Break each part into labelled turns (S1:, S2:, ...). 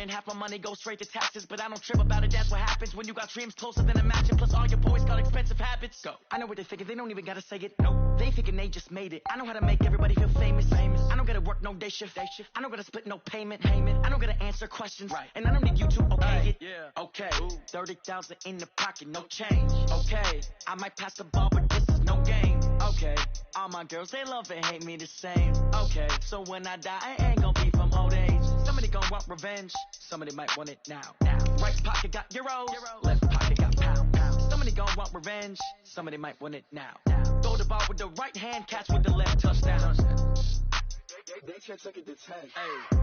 S1: and half my money goes straight to taxes. But I don't trip about it, that's what happens when you got dreams closer than a mansion. Plus all your boys got expensive habits. Go. I know what they figure, they don't even gotta say it. No, they thinking they just made it. I know how to make everybody feel famous. I don't gotta work no day shift. I don't gotta split no payment. I don't gotta answer questions. Right. And I don't need you to okay it. Yeah. Okay. 30,000 in the pocket, no change. Okay. I might pass the ball, but this is no game. Okay. All my girls, they love and hate me the same. Okay. So when I die, I ain't gonna be from old age. Somebody gonna want revenge. Somebody might want it now. Right pocket got euros. Left pocket got pounds. Somebody gonna want revenge. Somebody might want it now. Throw the ball with the right hand, catch with the left, touchdown.
S2: They can't take it to 10.
S1: Hey.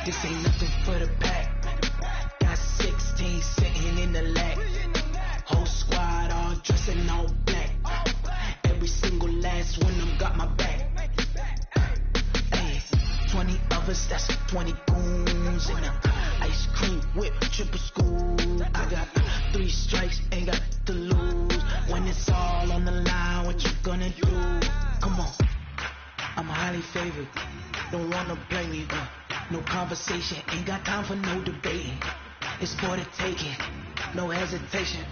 S3: This ain't nothing for the pack. Got 16 sitting in the lag. Whole squad all dressed in all black. Every single last one of them got my back. Hey, 20 of us, that's 20 goons in a ice cream whip, triple school. I got 3 strikes, ain't got to lose. When it's all on the line, what you gonna do? Come on, I'm highly favored. Don't wanna blame me, no conversation, ain't got time for no debating. It's for the taking, no hesitation.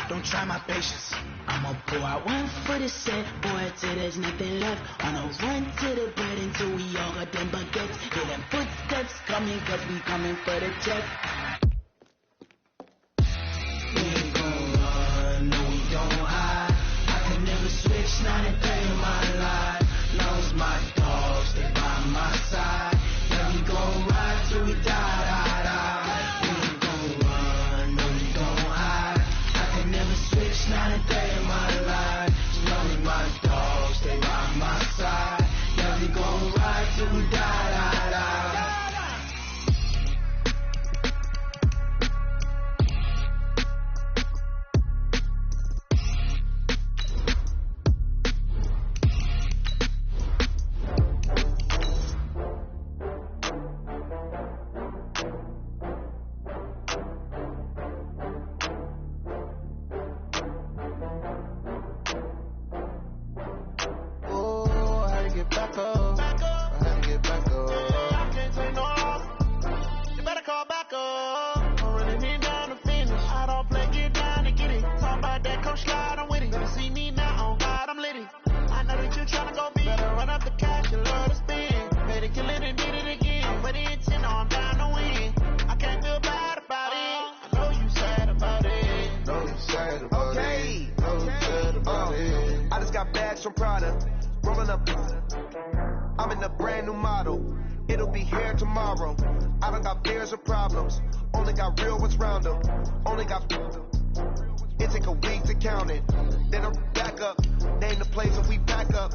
S3: Don't try my patience. I'ma pull out one for the set, boy, till there's nothing left. On a run to the bread until we all got them baguettes. Hear them footsteps coming, cause we coming for the check. We ain't gon' run, no we don't hide. I can never switch, not a day in my life. Long as my dogs stay by my side. Yeah, we gon' ride till we die. We ain't gon' run, no we don't hide. I can never switch, not a day in my life. As long as my dogs stay by my side. Yeah, we gon' ride till we die.
S4: I'm in a brand new model. It'll be here tomorrow. I don't got fears or problems. Only got real ones round them. Only got. It take a week to count it. Then I'm back up. Name the place and we back up.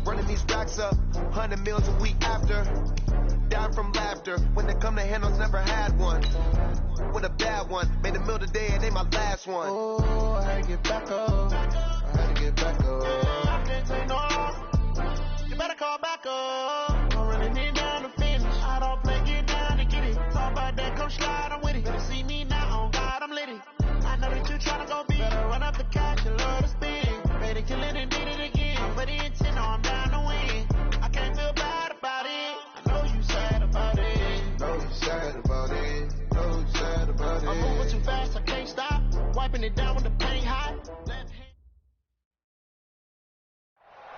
S4: Running these racks up. 100 meals a week after. Down from laughter. When they come to handles, never had one. With a bad one. Made a meal today and ain't my last one.
S2: Oh, I had to get back up. I had to get back up.
S5: I can't take no. You better call back up. I'm running it down to finish. I don't play, get down to get it. Talk about that, come slide, I'm with it. Better see me now, on God, I'm litty. I know that you tryna go big. Better run up the cash, you love to spin. Better kill it and did it again. But the intent, no, I'm down to win. I can't feel bad about it. I know you sad about it.
S2: Know you sad about it. Know you sad about it.
S5: I'm moving too fast, I can't stop. Wiping it down with the paint hot.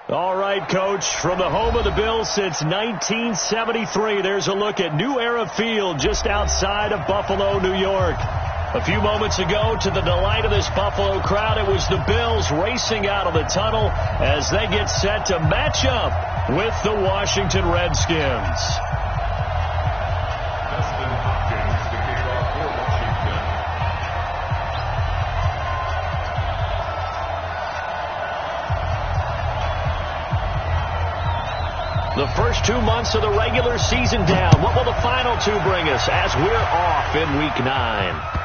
S6: All right, Coach, from the home of the Bills since 1973, there's a look at New Era Field just outside of Buffalo, New York. A few moments ago, to the delight of this Buffalo crowd, it was the Bills racing out of the tunnel as they get set to match up with the Washington Redskins. The first 2 months of the regular season down. What will the final two bring us as we're off in Week 9?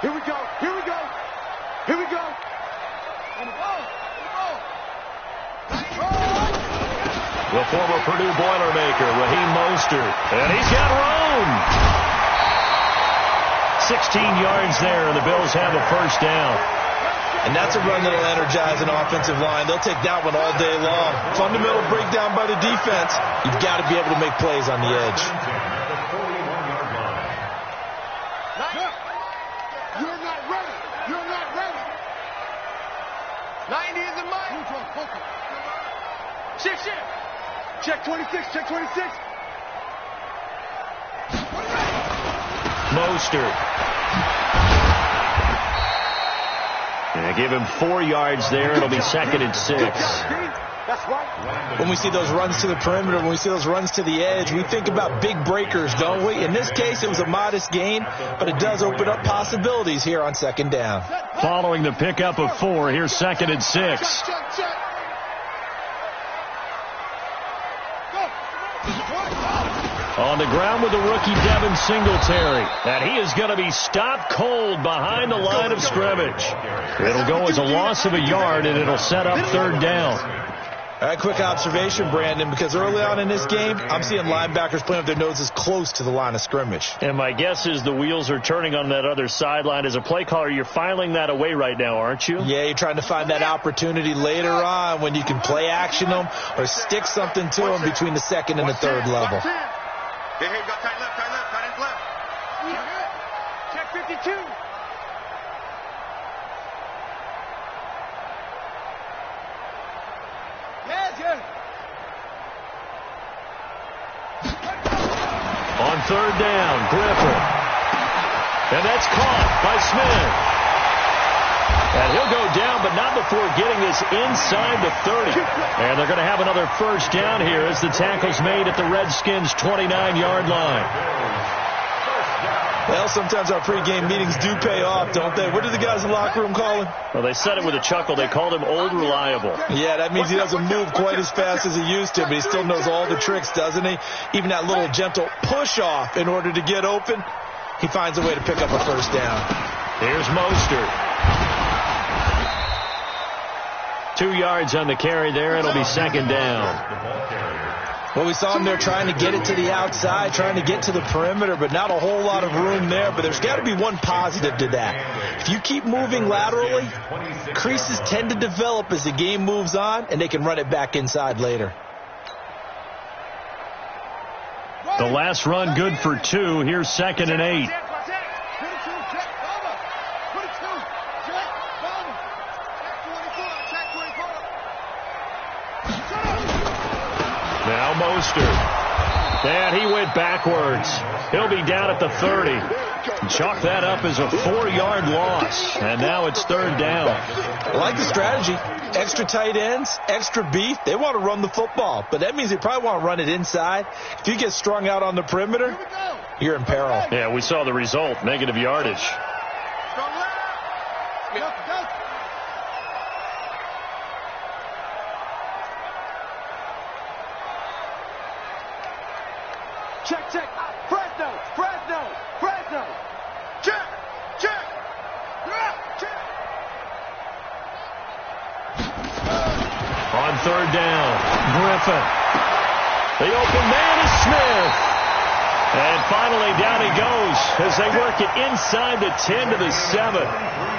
S5: Here we go. Here we go. Here we go.
S6: The former Purdue Boilermaker, Raheem Mostert. And he's got room. 16 yards there, and the Bills have a first down.
S7: And that's a run that'll energize an offensive line. They'll take that one all day long. Fundamental breakdown by the defense. You've got to be able to make plays on the edge.
S5: You're not ready. You're not ready. 90 is the mic. Shift. Check 26. Check 26.
S6: Mostert. And give him 4 yards there. It'll be 2nd and 6.
S5: That's right.
S7: When we see those runs to the perimeter, when we see those runs to the edge, we think about big breakers, don't we? In this case, it was a modest gain, but it does open up possibilities here on 2nd down.
S6: Following the pickup of 4, here's 2nd and 6. On the ground with the rookie Devin Singletary. And he is going to be stopped cold behind the line of scrimmage. It'll go as a loss of a yard, and it'll set up 3rd down.
S7: All right, quick observation, Brandon, because early on in this game, I'm seeing linebackers playing with their noses close to the line of scrimmage.
S6: And my guess is the wheels are turning on that other sideline. As a play caller, you're filing that away right now, aren't you?
S7: Yeah, you're trying to find that opportunity later on when you can play action them or stick something to them between the 2nd and the 3rd level.
S5: Hey, got tight left, tight end left. Check 52. Yes.
S6: On 3rd down, Griffin. And that's caught by Smith. And he'll go down, but not before getting this inside the 30. And they're going to have another first down here as the tackle's made at the Redskins' 29-yard line.
S7: Well, sometimes our pregame meetings do pay off, don't they? What do the guys in the locker room call him?
S6: Well, they said it with a chuckle. They called him Old Reliable.
S7: Yeah, that means he doesn't move quite as fast as he used to, but he still knows all the tricks, doesn't he? Even that little gentle push-off in order to get open, he finds a way to pick up a first down.
S6: Here's Mostert. 2 yards on the carry there. It'll be 2nd down.
S7: Well, we saw him there trying to get it to the outside, trying to get to the perimeter, but not a whole lot of room there. But there's got to be one positive to that. If you keep moving laterally, creases tend to develop as the game moves on, and they can run it back inside later.
S6: The last run good for 2. Here's 2nd and 8. Now Mostert. And he went backwards. He'll be down at the 30. Chalk that up as a 4-yard loss. And now it's 3rd down.
S7: I like the strategy. Extra tight ends, extra beef. They want to run the football. But that means they probably want to run it inside. If you get strung out on the perimeter, you're in peril.
S6: Yeah, we saw the result. Negative yardage.
S5: Check. Fresno. Check.
S6: On 3rd down, Griffin. The open man is Smith. And finally, down he goes as they work it inside the 10 to the 7.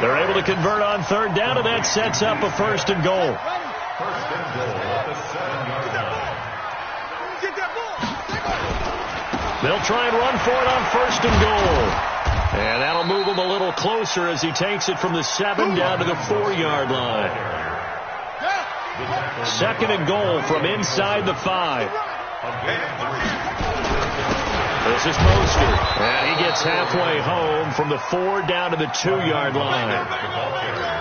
S6: They're able to convert on third down, and that sets up a first and goal.
S8: First and goal at the 7-yard line.
S6: They'll try and run for it on first and goal. And that'll move him a little closer as he takes it from the 7 down to the 4-yard line. Second and goal from inside the 5. This is Mostert, and he gets halfway home from the 4 down to the 2-yard line.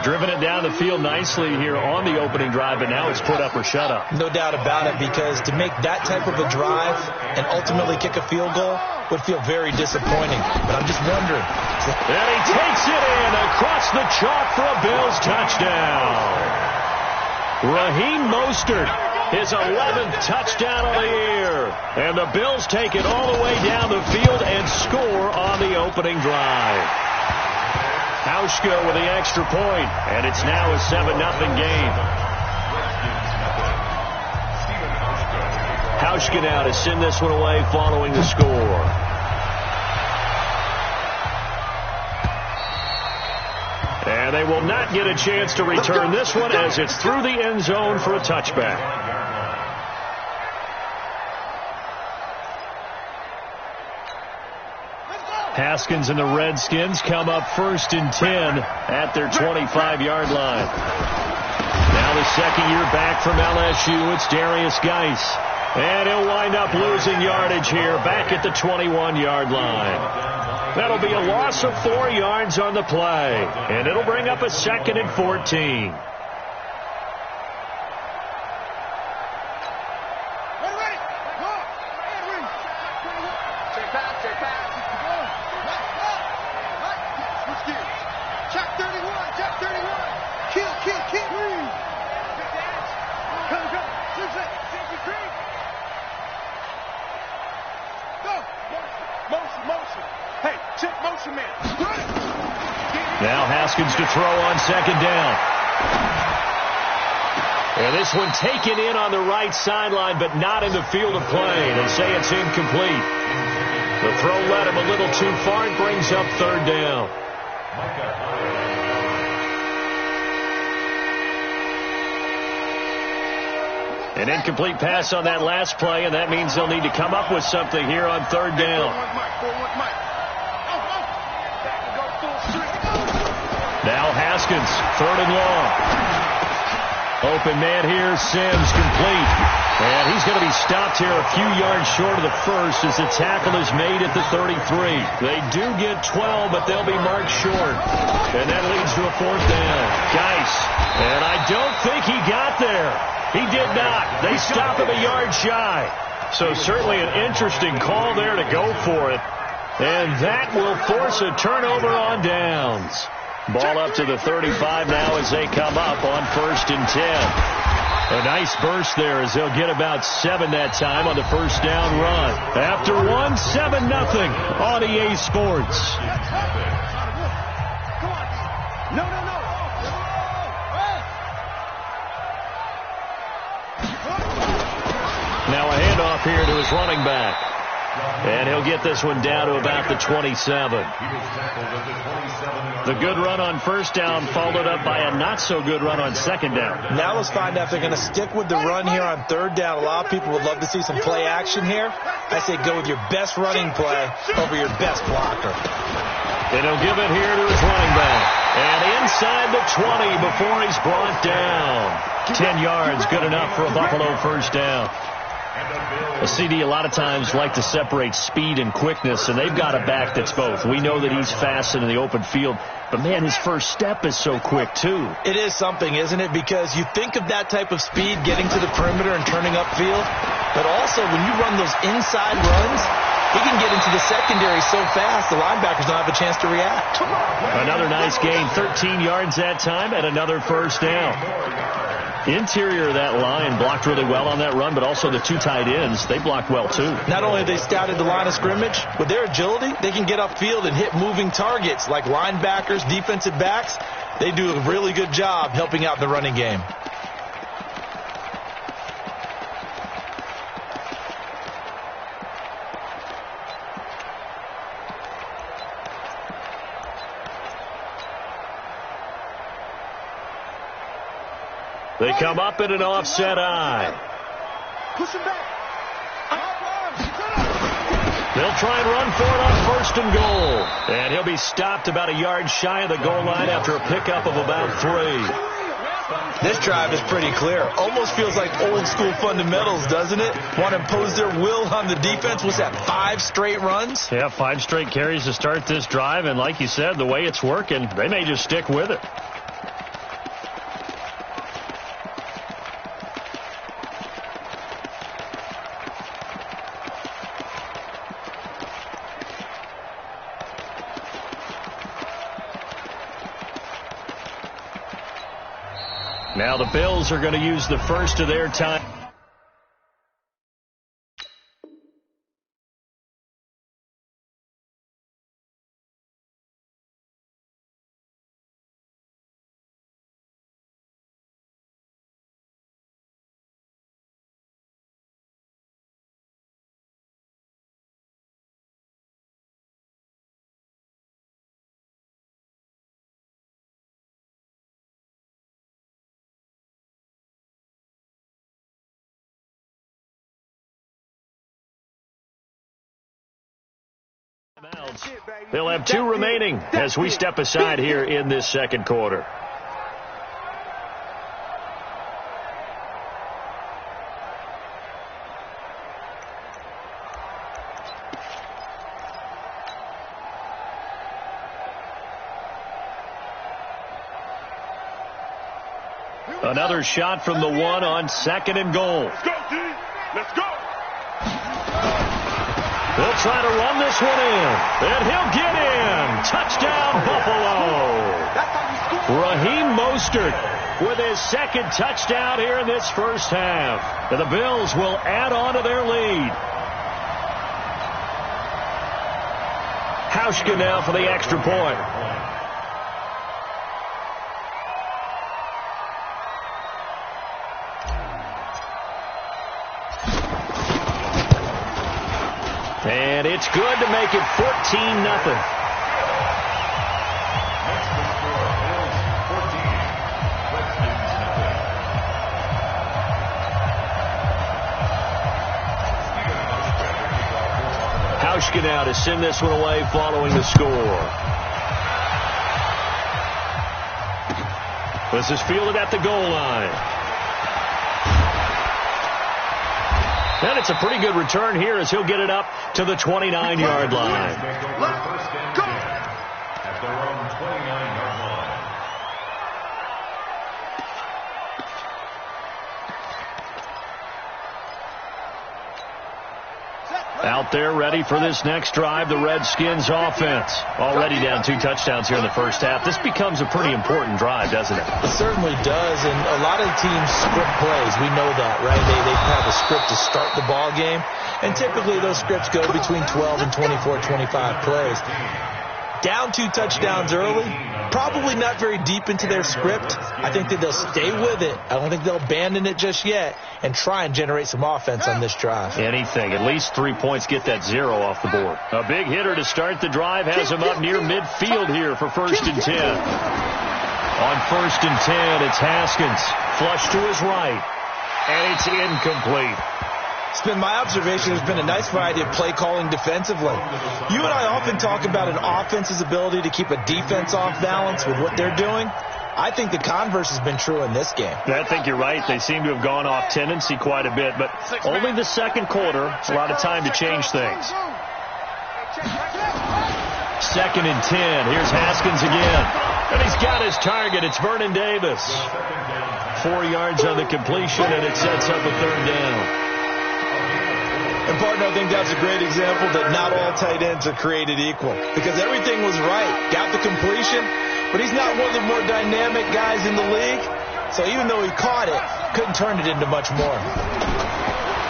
S6: Driven it down the field nicely here on the opening drive, but now it's put up or shut up.
S7: No doubt about it, because to make that type of a drive and ultimately kick a field goal would feel very disappointing. But I'm just wondering.
S6: And he takes it in across the chalk for a Bills touchdown. Raheem Mostert, his 11th touchdown of the year. And the Bills take it all the way down the field and score on the opening drive. Hauschka with the extra point, and it's now a 7-0 game. Hauschka now to send this one away following the score. And they will not get a chance to return this one as it's through the end zone for a touchback. Haskins and the Redskins come up first and 10 at their 25-yard line. Now the second year back from LSU, it's Darius Geis. And he'll wind up losing yardage here back at the 21-yard line. That'll be a loss of 4 yards on the play. And it'll bring up a 2nd and 14. Now Haskins to throw on second down. And this one taken in on the right sideline, but not in the field of play. They say it's incomplete. The throw led him a little too far and brings up third down. An incomplete pass on that last play, and that means they'll need to come up with something here on third down. Now Haskins, 3rd and long. Open man here, Sims, complete. And he's going to be stopped here a few yards short of the first as the tackle is made at the 33. They do get 12, but they'll be marked short. And that leads to a 4th down. Geis, and I don't think he got there. He did not. They stop him a yard shy. So certainly an interesting call there to go for it. And that will force a turnover on downs. Ball up to the 35 now as they come up on 1st and 10. A nice burst there as they'll get about 7 that time on the first down run. After 1, 7-0 on EA Sports. Now a handoff here to his running back. And he'll get this one down to about the 27. The good run on first down followed up by a not-so-good run on second down.
S7: Now let's find out if they're going to stick with the run here on third down. A lot of people would love to see some play action here. I say go with your best running play over your best blocker.
S6: And he'll give it here to his running back. And inside the 20 before he's brought down. 10 yards, good enough for a Buffalo first down. A CD a lot of times like to separate speed and quickness, and they've got a back that's both. We know that he's fast in the open field, but, man, his first step is so quick, too.
S7: It is something, isn't it? Because you think of that type of speed getting to the perimeter and turning upfield, but also when you run those inside runs, he can get into the secondary so fast the linebackers don't have a chance to react.
S6: Another nice gain, 13 yards that time, and another first down. Interior of that line blocked really well on that run, but also the 2 tight ends, they blocked well too.
S7: Not only have they scouted the line of scrimmage, with their agility, they can get upfield and hit moving targets like linebackers, defensive backs. They do a really good job helping out the running game.
S6: They come up in an offset eye.
S5: Push him back.
S6: They'll try and run for it on first and goal. And he'll be stopped about a yard shy of the goal line after a pickup of about 3.
S7: This drive is pretty clear. Almost feels like old school fundamentals, doesn't it? Want to impose their will on the defense. Was that 5 straight runs?
S6: Yeah, 5 straight carries to start this drive. And like you said, the way it's working, they may just stick with it. Now the Bills are going to use the first of their time. They'll have 2 remaining as we step aside here in this second quarter. Another shot from the 1 on second and goal.
S5: Let's go, D. Let's go.
S6: They'll try to run this one in, and he'll get in. Touchdown, Buffalo. Raheem Mostert with his second touchdown here in this first half. And the Bills will add on to their lead. Hauschka now for the extra point. And it's good to make it 14-0. Hauschka now to send this one away following the score. This is fielded at the goal line. And it's a pretty good return here as he'll get it up to the 29-yard line.
S8: Let's go. At their own 29-yard line.
S6: Out there ready for this next drive, the Redskins offense. Already down 2 touchdowns here in the first half. This becomes a pretty important drive, doesn't it?
S7: It certainly does, and a lot of teams script plays. We know that, right? They have a script to start the ball game, and typically those scripts go between 12 and 24, 25 plays. Down 2 touchdowns early, probably not very deep into their script. I think that they'll stay with it. I don't think they'll abandon it just yet and try and generate some offense on this drive.
S6: Anything. At least 3 points, get that 0 off the board. A big hitter to start the drive has him up near midfield here for 1st and 10. On 1st and 10, it's Haskins. Flush to his right. And it's incomplete.
S7: It's been my observation there's been a nice variety of play calling defensively. You and I often talk about an offense's ability to keep a defense off balance with what they're doing. I think the converse has been true in this game.
S6: I think you're right. They seem to have gone off tendency quite a bit, but only the second quarter. A lot of time to change things. 2nd and 10. Here's Haskins again. And he's got his target. It's Vernon Davis. 4 yards on the completion, and it sets up a 3rd down.
S7: And, partner, I think that's a great example that not all tight ends are created equal. Because everything was right. Got the completion, but he's not one of the more dynamic guys in the league. So even though he caught it, couldn't turn it into much more.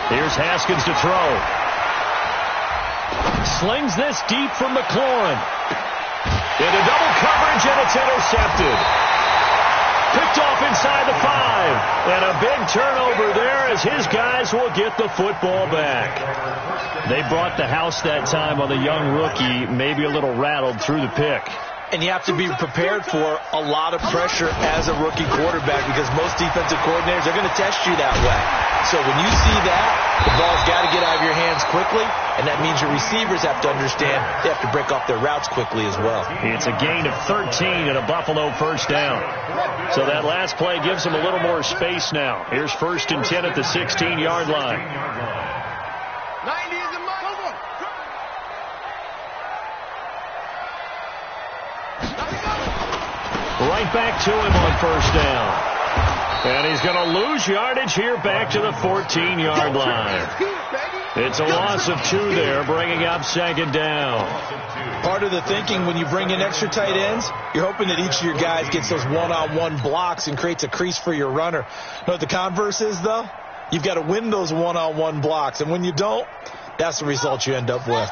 S6: Here's Haskins to throw. Slings this deep from McLaurin. Into double coverage, and it's intercepted. Picked off inside the 5. And a big turnover there as his guys will get the football back. They brought the house that time on the young rookie, maybe a little rattled through the pick.
S7: And you have to be prepared for a lot of pressure as a rookie quarterback because most defensive coordinators are going to test you that way. So when you see that, the ball's got to get out of your hands quickly, and that means your receivers have to understand they have to break off their routes quickly as well.
S6: It's a gain of 13 and a Buffalo first down. So that last play gives them a little more space now. Here's 1st and 10 at the 16-yard line.
S5: 90 is a mile.
S6: Right back to him on first down. And he's going to lose yardage here back to the 14-yard line. It's a loss of 2 there, bringing up 2nd down.
S7: Part of the thinking when you bring in extra tight ends, you're hoping that each of your guys gets those one-on-one blocks and creates a crease for your runner. You know what the converse is, though? You've got to win those one-on-one blocks, and when you don't, that's the result you end up with.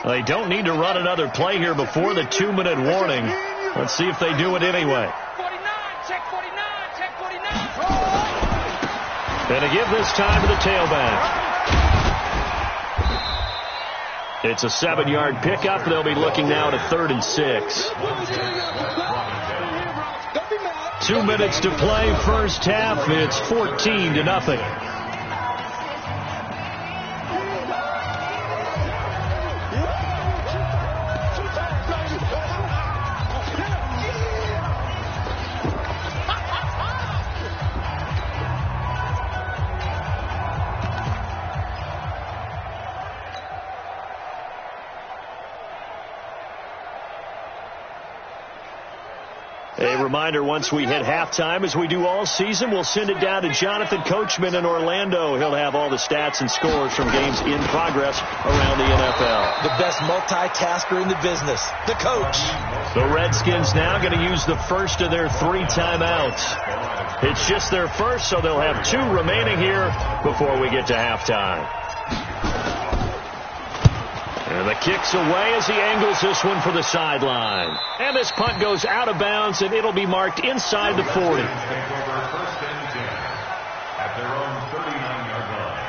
S6: They don't need to run another play here before the 2-minute warning. Let's see if they do it anyway.
S5: 49, check 49, check 49.
S6: And to give this time to the tailback. It's a 7-yard pickup. They'll be looking now to 3rd and 6. 2 minutes to play, first half. It's 14-0. A reminder, once we hit halftime, as we do all season, we'll send it down to Jonathan Coachman in Orlando. He'll have all the stats and scores from games in progress around the NFL.
S7: The best multitasker in the business, the coach.
S6: The Redskins now going to use the first of their 3 timeouts. It's just their first, so they'll have 2 remaining here before we get to halftime. And the kick's away as he angles this one for the sideline. And this punt goes out of bounds, and it'll be marked inside the 40.
S8: At their own 39-yard line.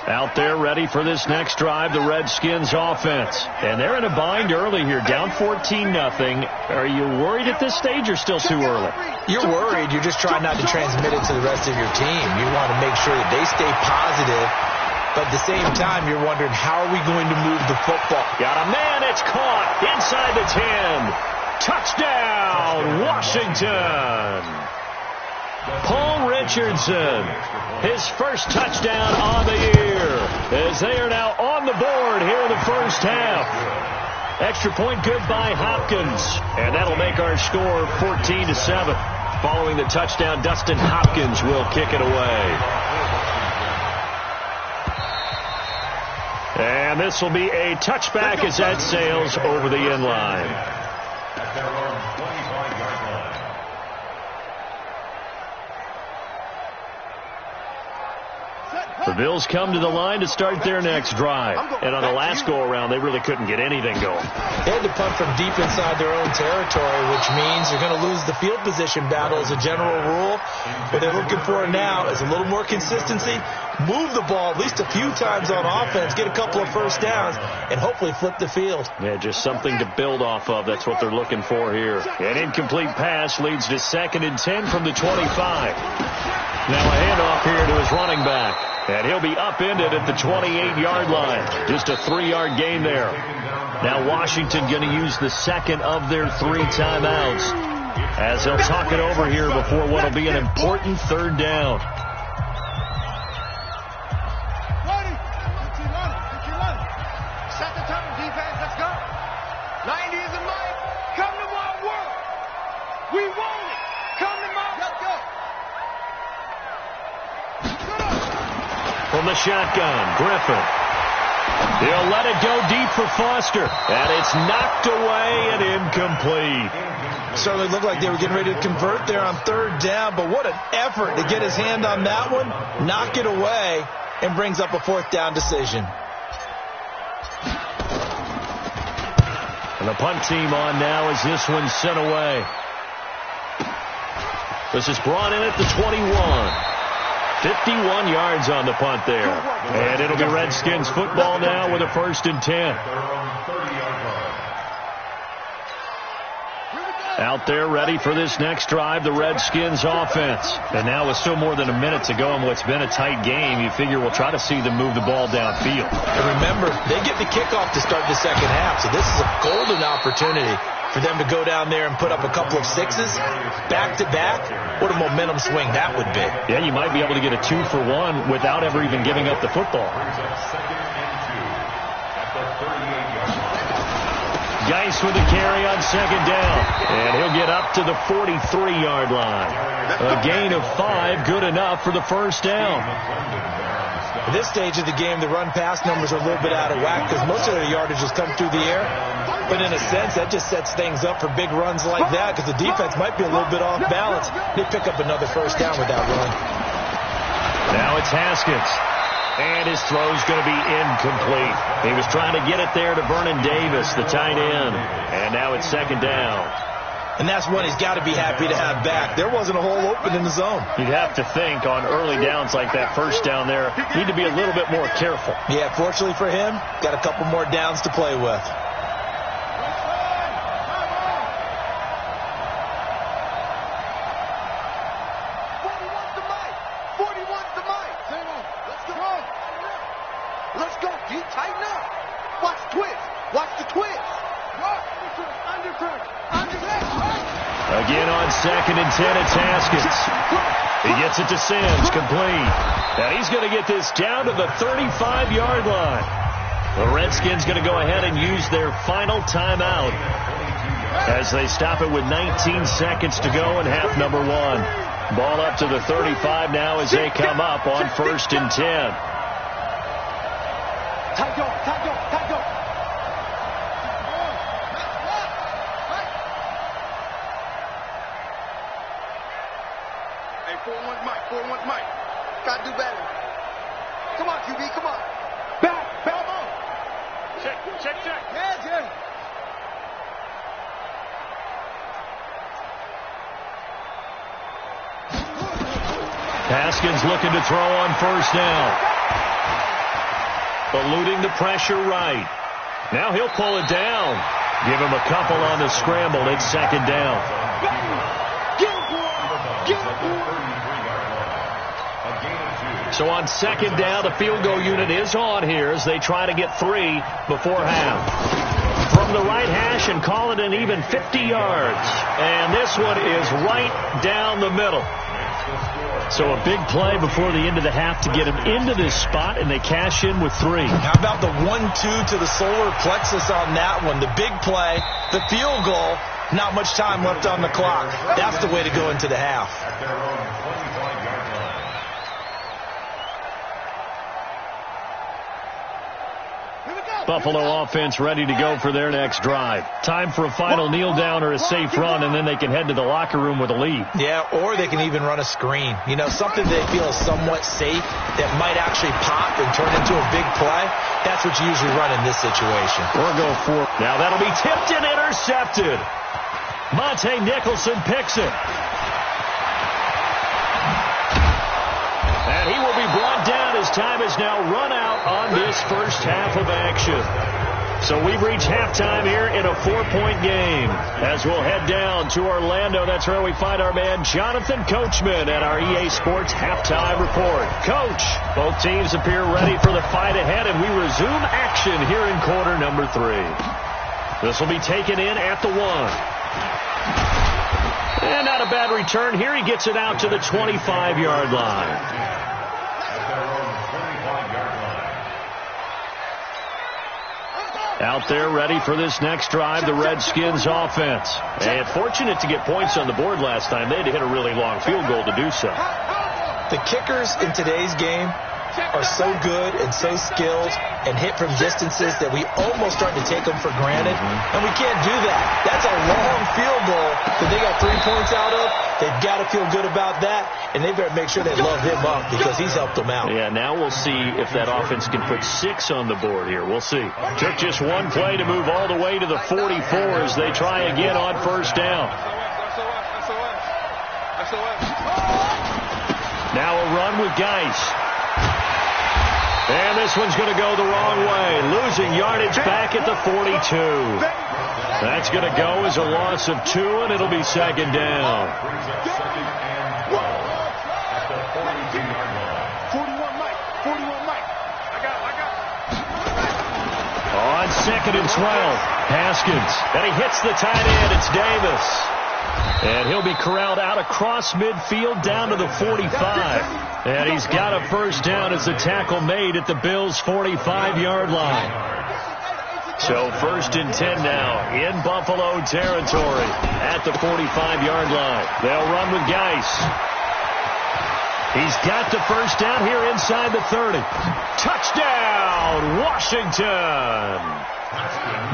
S6: Out there ready for this next drive, the Redskins offense. And they're in a bind early here, down 14-0. Are you worried at this stage or still too early?
S7: You're worried. You're just trying not to transmit it to the rest of your team. You want to make sure that they stay positive. But at the same time, you're wondering, how are we going to move the football?
S6: Got a man. It's caught inside the 10. Touchdown, Washington. Paul Richardson, his first touchdown on the year, as they are now on the board here in the first half. Extra point good by Hopkins, and that'll make our score 14-7. Following the touchdown, Dustin Hopkins will kick it away. And this will be a touchback as that sails over the end line.
S8: At their own 25-yard line.
S6: The Bills come to the line to start their next drive. And on the last go-around, they really couldn't get anything going.
S7: They had to punt from deep inside their own territory, which means they're going to lose the field position battle as a general rule. What they're looking for now is a little more consistency, move the ball at least a few times on offense, get a couple of first downs, and hopefully flip the field.
S6: Yeah, just something to build off of. That's what they're looking for here. An incomplete pass leads to 2nd and 10 from the 25. Now a handoff here to his running back. And he'll be upended at the 28-yard line. Just a 3-yard gain there. Now Washington going to use the second of their 3 timeouts as they'll talk it over here before what will be an important 3rd down.
S5: Set the tone, defense. Let's go. 90 is a mic. Come to my work. We want it. Come to my. Let's go.
S6: From the shotgun, Griffin. He'll let it go deep for Foster. And it's knocked away and incomplete.
S7: Certainly looked like they were getting ready to convert there on 3rd down, but what an effort to get his hand on that one, knock it away, and brings up a 4th down decision.
S6: And the punt team on now as this one's sent away. This is brought in at the 21. 51 yards on the punt there. And it'll be Redskins football now with a 1st and 10. Out there ready for this next drive, the Redskins offense. And now with still more than a minute to go in what's been a tight game, you figure we'll try to see them move the ball downfield.
S7: And remember, they get the kickoff to start the second half, so this is a golden opportunity for them to go down there and put up a couple of sixes back-to-back. What a momentum swing that would be.
S6: Yeah, you might be able to get a 2-for-1 without ever even giving up the football. Geis with the carry on 2nd down. And he'll get up to the 43-yard line. A gain of 5, good enough for the 1st down.
S7: At this stage of the game, the run-pass numbers are a little bit out of whack because most of their yardage has come through the air. But in a sense, that just sets things up for big runs like that because the defense might be a little bit off balance. They pick up another 1st down with that run.
S6: Now it's Haskins. And his throw's going to be incomplete. He was trying to get it there to Vernon Davis, the tight end. And now it's 2nd down.
S7: And that's one he's got to be happy to have back. There wasn't a hole open in the zone.
S6: You'd have to think on early downs like that 1st down there, need to be a little bit more careful.
S7: Yeah, fortunately for him, got a couple more downs to play with.
S6: Again on 2nd and 10, it's Haskins. He gets it to Sims, complete. Now he's going to get this down to the 35-yard line. The Redskins going to go ahead and use their final timeout as they stop it with 19 seconds to go in half number 1. Ball up to the 35 now as they come up on 1st and 10.
S5: Gotta do better. Come on, QB, come on. Back. Check. Yeah.
S6: Haskins looking to throw on 1st down. Eluding the pressure right. Now he'll pull it down. Give him a couple on the scramble. It's 2nd down. So on 2nd down, the field goal unit is on here as they try to get 3 before half. From the right hash and call it an even 50 yards. And this one is right down the middle. So a big play before the end of the half to get him into this spot, and they cash in with 3.
S7: How about the 1-2 to the solar plexus on that one? The big play, the field goal, not much time left on the clock. That's the way to go into the half.
S6: Buffalo offense ready to go for their next drive. Time for a final kneel down or a safe run, and then they can head to the locker room with a lead.
S7: Yeah, or they can even run a screen. You know, something they feel is somewhat safe that might actually pop and turn into a big play. That's what you usually run in this situation.
S6: Or go for it. Now that'll be tipped and intercepted. Monte Nicholson picks it. And he will be brought down as time is now run out on this 1st half of action. So we've reached halftime here in a 4-point game. As we'll head down to Orlando, that's where we find our man Jonathan Coachman at our EA Sports Halftime Report. Coach, both teams appear ready for the fight ahead, and we resume action here in quarter number 3. This will be taken in at the 1. And not a bad return here. He gets it out to the 25-yard line. Out there ready for this next drive, the Redskins offense. And fortunate to get points on the board last time. They had to hit a really long field goal to do so.
S7: The kickers in today's game are so good and so skilled and hit from distances that we almost start to take them for granted. And we can't do that. That's a long field goal that they got 3 points out of. They've got to feel good about that, and they better make sure they love him up because he's helped them out.
S6: Yeah, now we'll see if that offense can put 6 on the board here. We'll see. Took just one play to move all the way to the 44 as they try again on 1st down. Now a run with Geis. And this one's going to go the wrong way. Losing yardage back at the 42. That's going to go as a loss of 2, and it'll be second down.
S5: 41 Mike. I got.
S6: On second and 12, Haskins. And he hits the tight end. It's Davis. And he'll be corralled out across midfield down to the 45. And he's got a first down as the tackle made at the Bills' 45-yard line. So first and 10 now in Buffalo territory at the 45-yard line. They'll run with Geis. He's got the first down here inside the 30. Touchdown, Washington.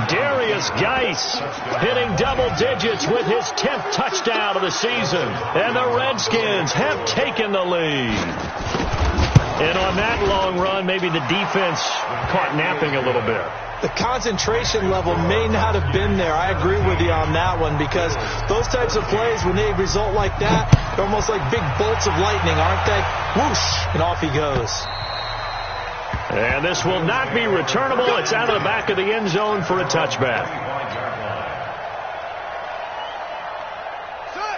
S6: Darius Geis hitting double digits with his 10th touchdown of the season. And the Redskins have taken the lead. And on that long run, maybe the defense caught napping a little bit.
S7: The concentration level may not have been there. I agree with you on that one, because those types of plays, when they result like that, they're almost like big bolts of lightning, aren't they? Whoosh, and off he goes.
S6: And this will not be returnable. It's out of the back of the end zone for a touchback.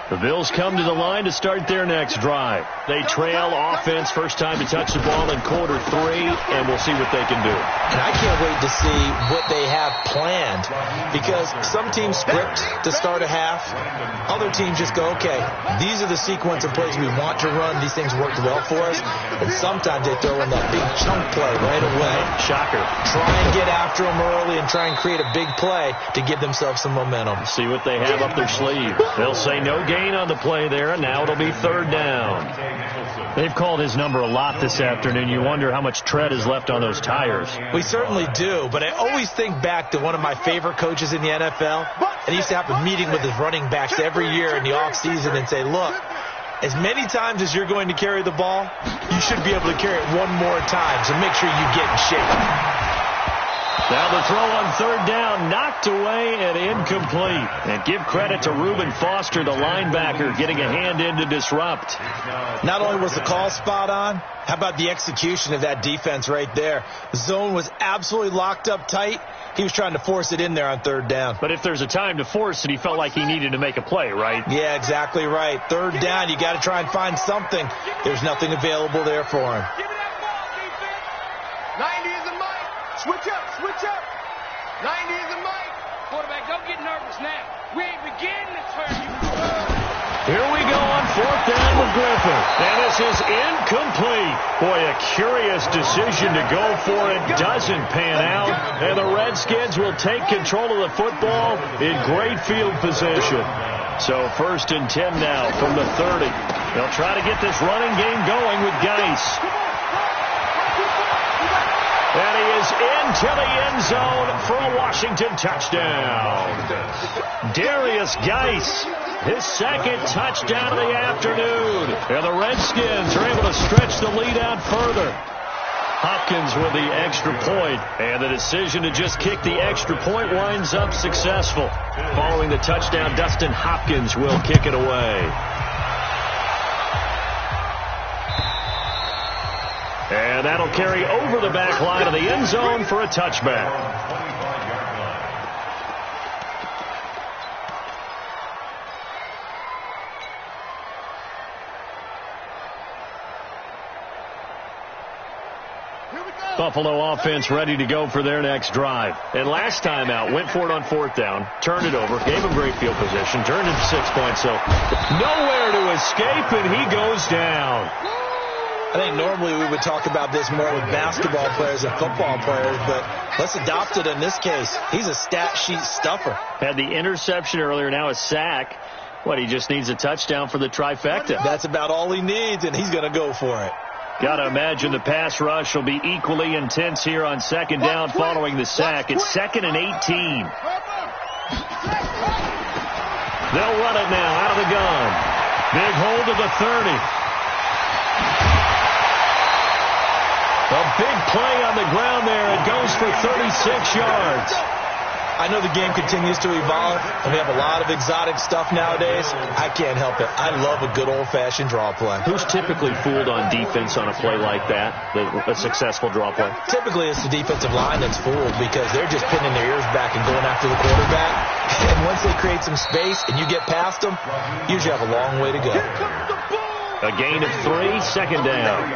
S6: The Bills come to the line to start their next drive. They trail offense, first time to touch the ball in quarter 3, and we'll see what they can do.
S7: And I can't wait to see what they have planned, because some teams script to start a half. Other teams just go, okay, these are the sequence of plays we want to run. These things worked well for us. And sometimes they throw in that big chunk play right away.
S6: Shocker.
S7: Try and get after them early and try and create a big play to give themselves some momentum.
S6: See what they have up their sleeve. They'll say no gain on the play there, and now it'll be third down. They've called his number a lot this afternoon. You wonder how much tread is left on those tires.
S7: We certainly do, but I always think back to one of my favorite coaches in the NFL, and he used to have a meeting with his running backs every year in the offseason and say, look, as many times as you're going to carry the ball, you should be able to carry it one more time, so make sure you get in shape.
S6: Now the throw on third down, knocked away and incomplete. And give credit to Reuben Foster, the linebacker, getting a hand in to disrupt.
S7: Not only was the call spot on, how about the execution of that defense right there? The zone was absolutely locked up tight. He was trying to force it in there on third down.
S6: But if there's a time to force it, he felt like he needed to make a play, right?
S7: Yeah, exactly right. Third down, you got to try and find something. There's nothing available there for him.
S5: 90 is a mic. Switch up. 90 is a mic.
S9: Quarterback, don't get nervous now. We ain't beginning to turn you.
S6: Here we go on fourth down with Griffin. And this is incomplete. Boy, a curious decision to go for it. Doesn't pan out. And the Redskins will take control of the football in great field position. So first and 10 now from the 30. They'll try to get this running game going with Geis. And he is into the end zone for a Washington touchdown. Darius Geis, his second touchdown of the afternoon. And the Redskins are able to stretch the lead out further. Hopkins with the extra point, and the decision to just kick the extra point winds up successful. Following the touchdown, Dustin Hopkins will kick it away. And that'll carry over the back line of the end zone for a touchback. Buffalo offense ready to go for their next drive. And last time out, went for it on fourth down, turned it over, gave him great field position, turned it to 6 points. So nowhere to escape, and he goes down.
S7: I think normally we would talk about this more with basketball players and football players, but let's adopt it in this case. He's a stat sheet stuffer.
S6: Had the interception earlier, now a sack. What, he just needs a touchdown for the trifecta.
S7: That's about all he needs, and he's going to go for it.
S6: Got to imagine the pass rush will be equally intense here on second down following the sack. It's 2nd and 18. They'll run it now out of the gun. Big hold of the 30. A big play on the ground there. It goes for 36 yards.
S7: I know the game continues to evolve, and we have a lot of exotic stuff nowadays. I can't help it. I love a good old-fashioned draw play.
S6: Who's typically fooled on defense on a play like that, a successful draw play?
S7: Typically, it's the defensive line that's fooled because they're just pinning their ears back and going after the quarterback. And once they create some space and you get past them, you usually have a long way to go.
S6: A gain of 3, second down.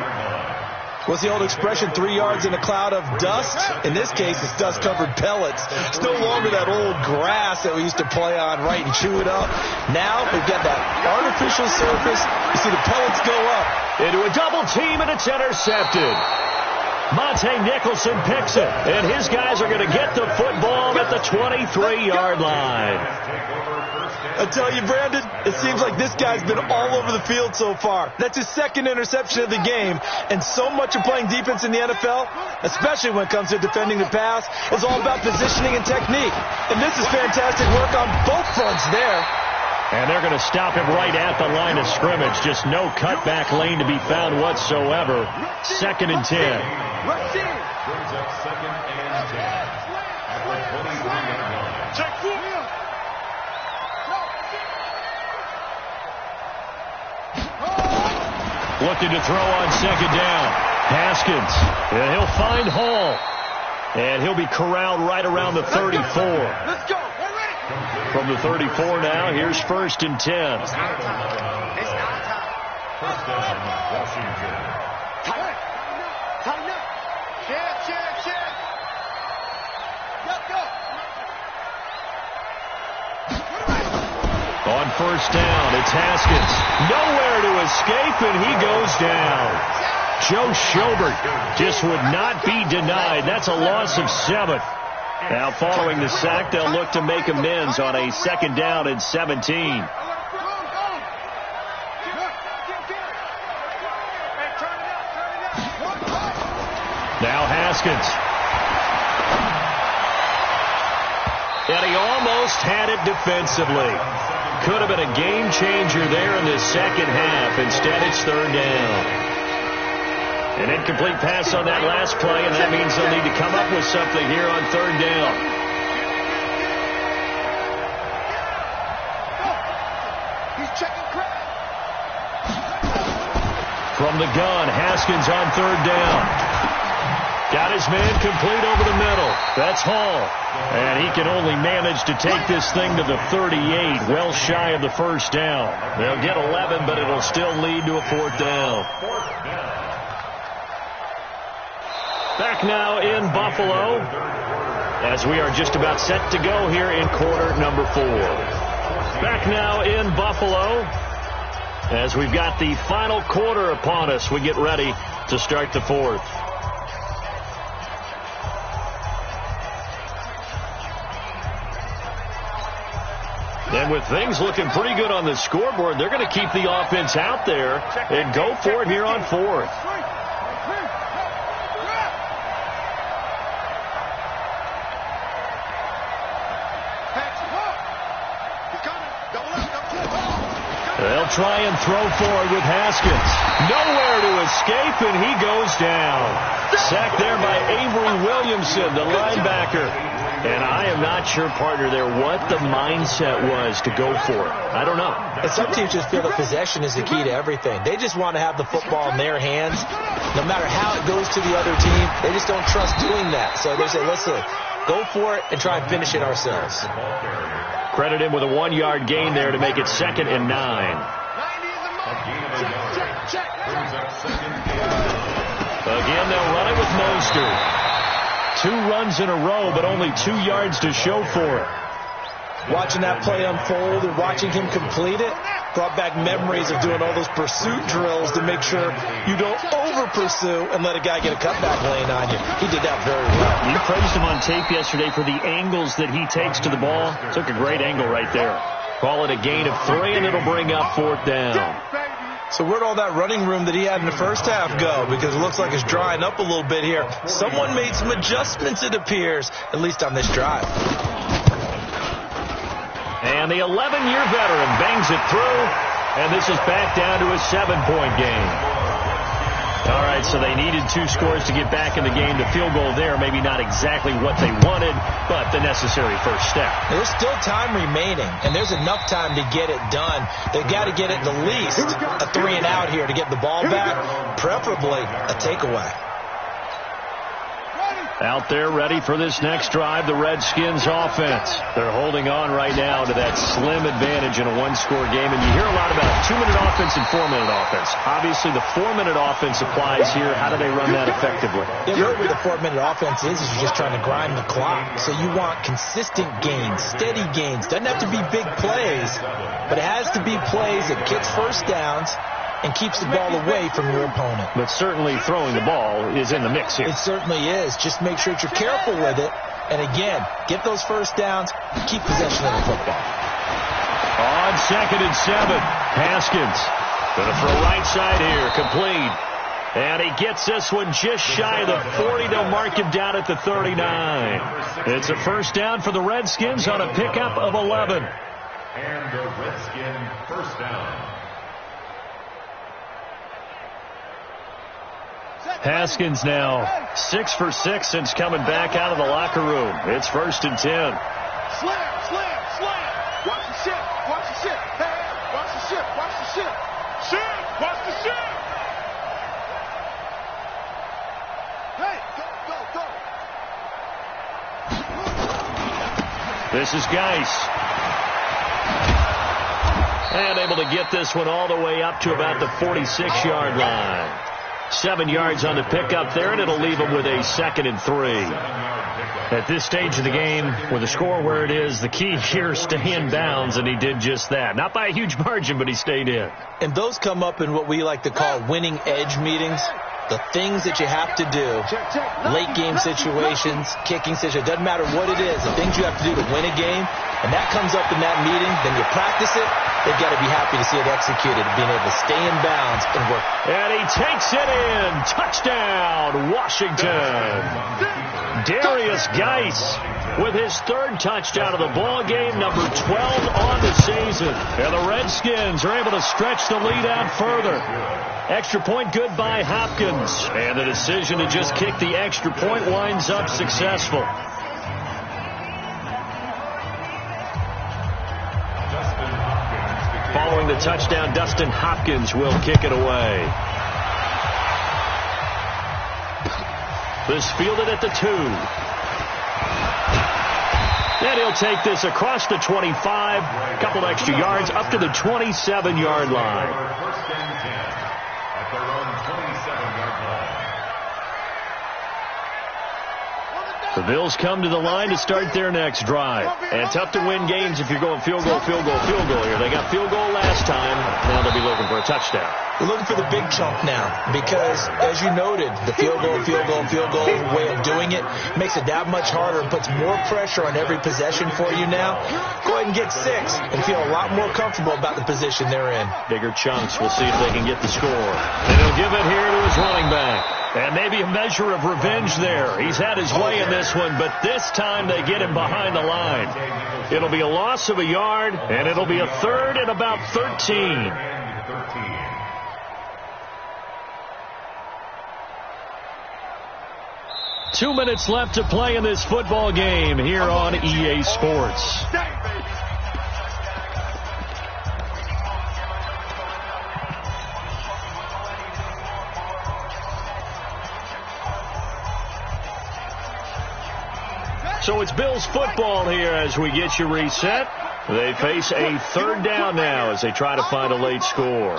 S7: What's the old expression, 3 yards in a cloud of dust? In this case, it's dust-covered pellets. It's no longer that old grass that we used to play on, right, and chew it up. Now we've got that artificial surface. You see the pellets go up.
S6: Into a double team, and it's intercepted. Monte Nicholson picks it, and his guys are going to get the football at the 23-yard line.
S7: I tell you, Brandon, it seems like this guy's been all over the field so far. That's his second interception of the game, and so much of playing defense in the NFL, especially when it comes to defending the pass, is all about positioning and technique. And this is fantastic work on both fronts there.
S6: And they're going to stop him right at the line of scrimmage. Just no cutback lane to be found whatsoever. 2nd and 10.
S8: Brings up 2nd and 10. At the 23-yard line.
S9: Check 4.
S6: Looking to throw on 2nd down. Haskins. And he'll find Hall. And he'll be corralled right around the 34.
S9: Let's go.
S6: From the 34 now, here's 1st and 10.
S8: First down, Washington.
S9: Tighten up. Share. Go.
S6: On 1st down, it's Haskins. Nowhere to escape, and he goes down. Joe Schobert just would not be denied. That's a loss of 7. Now, following the sack, they'll look to make amends on a 2nd down and 17. Now Haskins. And he almost had it defensively. Could have been a game changer there in the second half. Instead, it's 3rd down. An incomplete pass on that last play, and that means they'll need to come up with something here on 3rd down. From the gun, Haskins on 3rd down. Got his man complete over the middle. That's Hall. And he can only manage to take this thing to the 38, well shy of the 1st down. They'll get 11, but it'll still lead to a 4th down. Back now in Buffalo as we are just about set to go here in quarter number 4. Back now in Buffalo as we've got the final quarter upon us. We get ready to start the 4th. And with things looking pretty good on the scoreboard, they're going to keep the offense out there and go for it here on 4th. They'll try and throw forward with Haskins. Nowhere to escape, and he goes down. Sacked there by Avery Williamson, the linebacker. And I am not sure, partner, there what the mindset was to go for it. I don't know.
S7: And some teams just feel that possession is the key to everything. They just want to have the football in their hands. No matter how it goes to the other team, they just don't trust doing that. So they say, listen, go for it and try and finish it ourselves.
S6: Credit him with a 1-yard gain there to make it 2nd and 9. Again, they'll run it with Mostert. 2 runs in a row, but only 2 yards to show for it.
S7: Watching that play unfold and watching him complete it brought back memories of doing all those pursuit drills to make sure you don't over-pursue and let a guy get a cutback lane on you. He did that very well.
S6: You praised him on tape yesterday for the angles that he takes to the ball. Took a great angle right there. Call it a gain of 3, and it'll bring up 4th down.
S7: So where'd all that running room that he had in the first half go? Because it looks like it's drying up a little bit here. Someone made some adjustments, it appears, at least on this drive.
S6: And the 11-year veteran bangs it through, and this is back down to a 7-point game. All right, so they needed 2 scores to get back in the game. The field goal there, maybe not exactly what they wanted, but the necessary first step.
S7: There's still time remaining, and there's enough time to get it done. They've got to get at the least a 3-and-out here to get the ball back, preferably a takeaway.
S6: Out there ready for this next drive, the Redskins offense. They're holding on right now to that slim advantage in a 1-score game. And you hear a lot about 2-minute offense and 4-minute offense. Obviously, the 4-minute offense applies here. How do they run that effectively?
S7: Yeah, really, the 4-minute offense is you're just trying to grind the clock. So you want consistent gains, steady gains. Doesn't have to be big plays, but it has to be plays that gets first downs and keeps the ball away from your opponent.
S6: But certainly throwing the ball is in the mix here.
S7: It certainly is. Just make sure that you're careful with it. And again, get those first downs, keep possession of the football.
S6: On 2nd and 7, Haskins going to throw right side here, complete. And he gets this one just shy of the 40. They'll mark him down at the 39. It's a first down for the Redskins on a pickup of 11.
S8: And the Redskin first down.
S6: Haskins now 6 for 6 since coming back out of the locker room. It's 1st and 10.
S5: Slam, slam, slam. Watch the ship, watch the ship. Hey, watch the ship, watch the ship. Ship, watch the ship. Hey, go.
S6: This is Geis. And able to get this one all the way up to about the 46-yard line. 7 yards on the pickup there, and it'll leave them with a 2nd and 3. At this stage of the game, with the score where it is, the key here is stay in bounds, and he did just that. Not by a huge margin, but he stayed in.
S7: And those come up in what we like to call winning edge meetings. The things that you have to do, late game situations, kicking situations, doesn't matter what it is, the things you have to do to win a game, and that comes up in that meeting, then you practice it, they've got to be happy to see it executed, being able to stay in bounds and work.
S6: And he takes it in. Touchdown, Washington. Darius Geis with his 3rd touchdown of the ball game, number 12 on the season. And the Redskins are able to stretch the lead out further. Extra point good by Hopkins. And the decision to just kick the extra point winds up successful. Following the touchdown, Dustin Hopkins will kick it away. This fielded at the 2. And he'll take this across the 25. A couple extra yards up to the 27-yard line.
S8: First and 10 at their own 27-yard line.
S6: The Bills come to the line to start their next drive. And tough to win games if you're going field goal, field goal, field goal here. They got field goal last time. Now they'll be looking for a touchdown.
S7: We're looking for the big chunk now because, as you noted, the field goal way of doing it makes it that much harder and puts more pressure on every possession for you now. Go ahead and get 6 and feel a lot more comfortable about the position they're in.
S6: Bigger chunks. We'll see if they can get the score. And he'll give it here to his running back. And maybe a measure of revenge there. He's had his way in this one, but this time they get him behind the line. It'll be a loss of a yard, and it'll be a 3rd and about 13. 2 minutes left to play in this football game here on EA Sports. So it's Bills football here as we get you reset. They face a 3rd down now as they try to find a late score.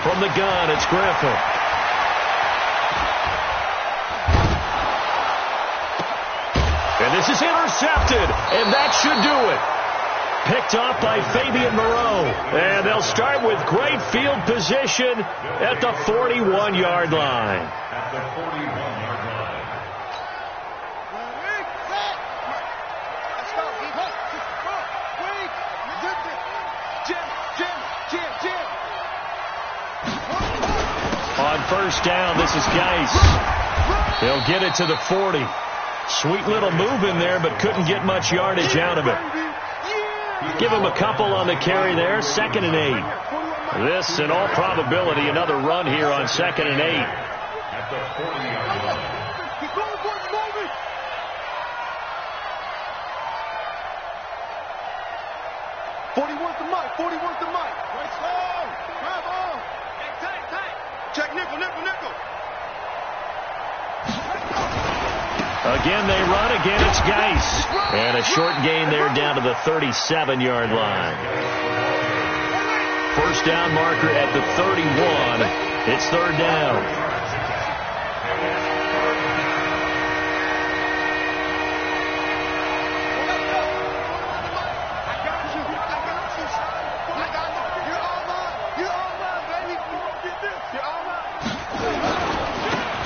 S6: From the gun, it's Griffin. And this is intercepted, and that should do it. Picked off by Fabian Moreau. And they'll start with great field position at the 41-yard line.
S8: At the 41-yard line.
S6: first down. This is Geis. He'll get it to the 40. Sweet little move in there, but couldn't get much yardage out of it. Give him a couple on the carry there. 2nd and 8. This, in all probability, another run here on 2nd and 8.
S8: At the 40-yard line.
S5: 41's the mic. 41's the mic. Right slow. Grab on. Tight. Check nickel.
S6: Again, they run. Again, it's Geis. And a short gain there down to the 37-yard line. First down marker at the 31. It's 3rd down.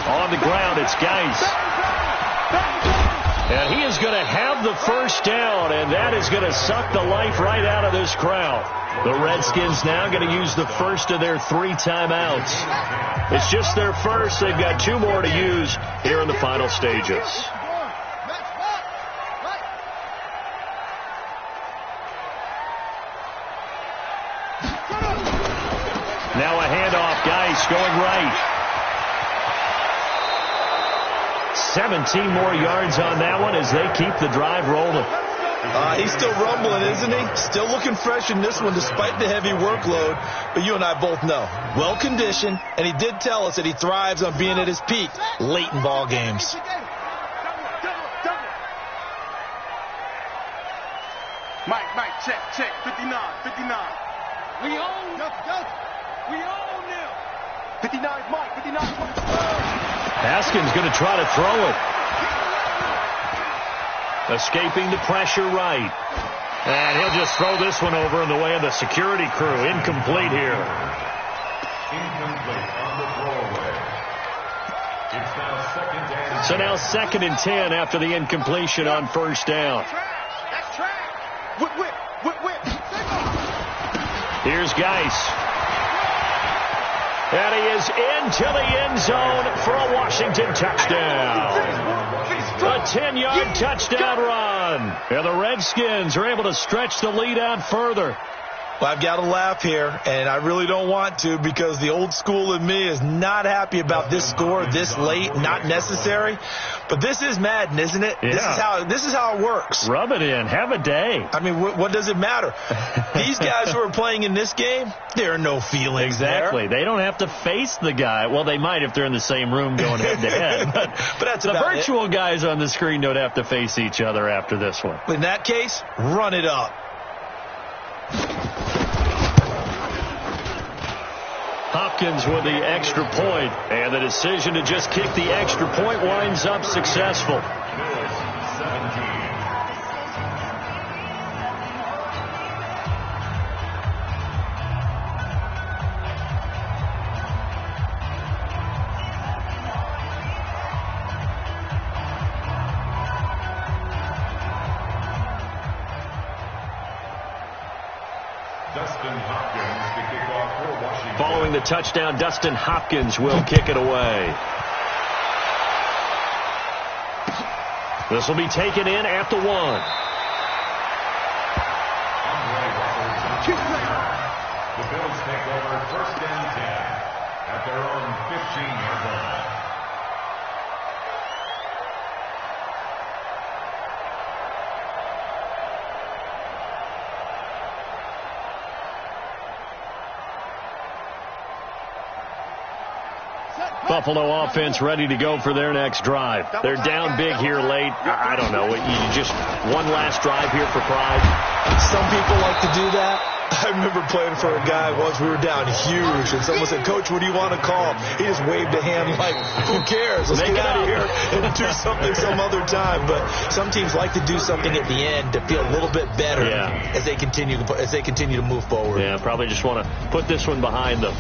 S6: On the ground, it's Geis. And he is going to have the first down, and that is going to suck the life right out of this crowd. The Redskins now going to use the first of their 3 timeouts. It's just their first. They've got 2 more to use here in the final stages. Now a handoff. Geis going right. 17 more yards on that one as they keep the drive rolling.
S7: He's still rumbling, isn't he? Still looking fresh in this one despite the heavy workload. But you and I both know, well-conditioned, and he did tell us that he thrives on being at his peak late in ball games.
S5: Mike, check. 59.
S9: We own them.
S5: 59's Mike. 59's Mike.
S6: Haskins going to try to throw it. Escaping the pressure right. And he'll just throw this one over in the way of the security crew. Incomplete here.
S8: Incomplete on the throwaway. It's now 2nd and 10.
S6: So now 2nd and 10 after the incompletion on first down.
S5: That's track. Whip.
S6: Here's Geis. And he is into the end zone for a Washington touchdown. A 10-yard touchdown run. And the Redskins are able to stretch the lead out further.
S7: Well, I've got to laugh here, and I really don't want to because the old school in me is not happy about this score this late, not necessary. But this is Madden, isn't it?
S6: Yeah.
S7: This is how it works.
S6: Rub it in. Have a day.
S7: I mean, what does it matter? These guys who are playing in this game, there are no feelings
S6: Exactly.
S7: there.
S6: They don't have to face the guy. Well, they might if they're in the same room going head-to-head.
S7: But that's
S6: the
S7: about
S6: virtual guys on the screen don't have to face each other after this one.
S7: In that case, run it up.
S6: Hopkins with the extra point, and the decision to just kick the extra point winds up successful.
S8: Bills 17. Dustin Hopkins to kick off for Washington.
S6: Following the touchdown, Dustin Hopkins will kick it away. This will be taken in at the 1.
S8: The Bills take over 1st and 10 at their own 15-yard line.
S6: Buffalo offense ready to go for their next drive. They're down big here late. I don't know. You just one last drive here for pride.
S7: Some people like to do that. I remember playing for a guy once. We were down huge, and someone said, "Coach, what do you want to call?" He just waved a hand like, "Who cares? Let's get out of here and do something some other time." But some teams like to do something at the end to feel a little bit better as they continue to move forward.
S6: Yeah, probably just want to put this one behind them.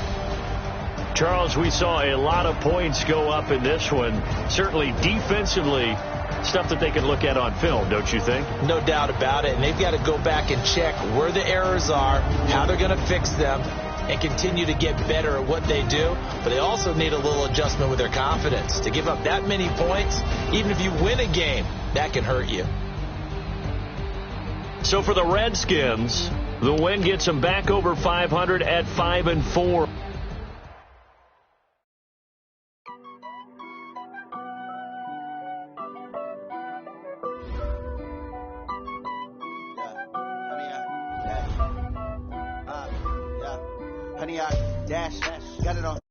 S6: Charles, we saw a lot of points go up in this one. Certainly defensively, stuff that they can look at on film, don't you think?
S7: No doubt about it. And they've got to go back and check where the errors are, how they're going to fix them. and continue to get better at what they do, but they also need a little adjustment with their confidence. To give up that many points, even if you win a game, that can hurt you.
S6: So for the Redskins, the win gets them back over 500 at 5-4.
S5: Honey, I dash, got it on